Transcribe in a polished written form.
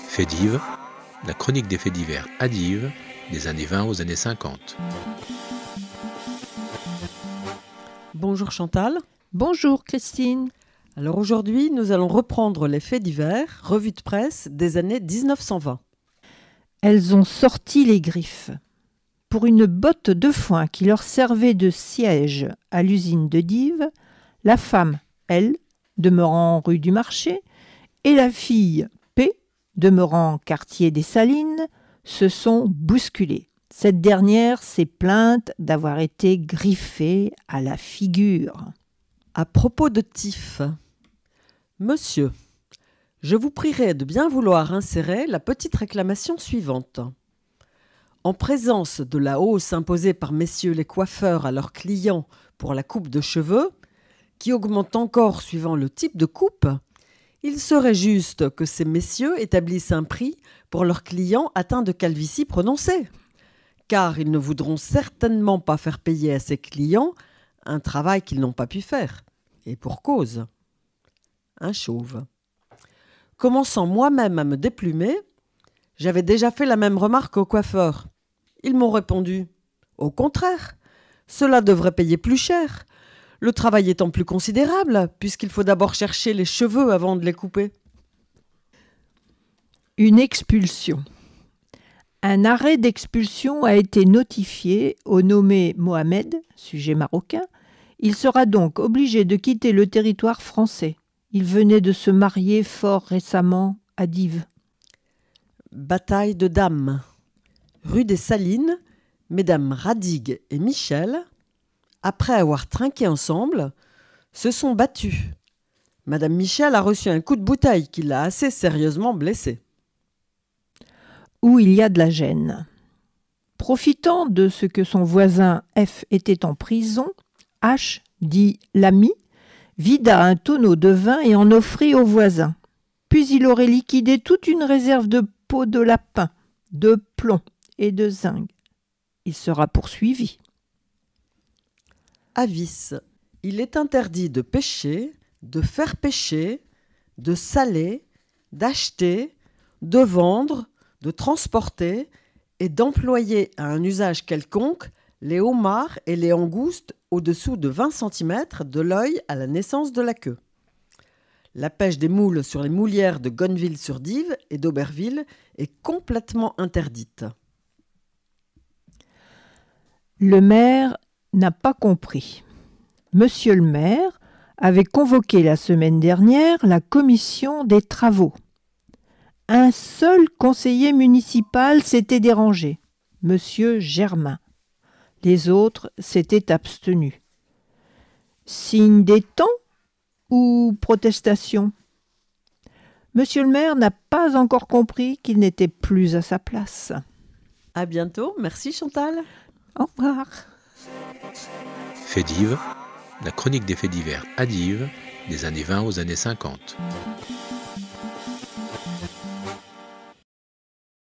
Faits divers, la chronique des faits divers à Dives, des années 20 aux années 50. Bonjour Chantal. Bonjour Christine. Alors aujourd'hui, nous allons reprendre les faits divers, revue de presse des années 1920. Elles ont sorti les griffes. Pour une botte de foin qui leur servait de siège à l'usine de Dives, la femme, elle, demeurant rue du Marché, et la fille, P, demeurant quartier des Salines, se sont bousculées. Cette dernière s'est plainte d'avoir été griffée à la figure. À propos de tif, Monsieur, je vous prierai de bien vouloir insérer la petite réclamation suivante. En présence de la hausse imposée par messieurs les coiffeurs à leurs clients pour la coupe de cheveux, qui augmente encore suivant le type de coupe, il serait juste que ces messieurs établissent un prix pour leurs clients atteints de calvitie prononcée, car ils ne voudront certainement pas faire payer à ces clients un travail qu'ils n'ont pas pu faire, et pour cause. Un chauve. Commençant moi-même à me déplumer, j'avais déjà fait la même remarque aux coiffeurs. Ils m'ont répondu « Au contraire, cela devrait payer plus cher, le travail étant plus considérable, puisqu'il faut d'abord chercher les cheveux avant de les couper. » Une expulsion. Un arrêt d'expulsion a été notifié au nommé Mohamed, sujet marocain. Il sera donc obligé de quitter le territoire français. Il venait de se marier fort récemment à Dives. Bataille de dames. Rue des Salines, mesdames Radig et Michel, après avoir trinqué ensemble, se sont battues. Madame Michel a reçu un coup de bouteille qui l'a assez sérieusement blessée. Où il y a de la gêne. Profitant de ce que son voisin F était en prison, H, dit l'ami, vida un tonneau de vin et en offrit au voisin. Puis il aurait liquidé toute une réserve de peau de lapin, de plomb et de zinc. Il sera poursuivi. Avis. Il est interdit de pêcher, de faire pêcher, de saler, d'acheter, de vendre, de transporter et d'employer à un usage quelconque les homards et les angoustes au-dessous de 20 cm de l'œil à la naissance de la queue. La pêche des moules sur les moulières de Gonneville-sur-Dives et d'Auberville est complètement interdite. Le maire n'a pas compris. Monsieur le maire avait convoqué la semaine dernière la commission des travaux. Un seul conseiller municipal s'était dérangé, monsieur Germain. Les autres s'étaient abstenus. Signe des temps ou protestation? Monsieur le maire n'a pas encore compris qu'il n'était plus à sa place. À bientôt, merci Chantal. Au revoir. Faits divers, la chronique des faits divers à Dives, des années 20 aux années 50.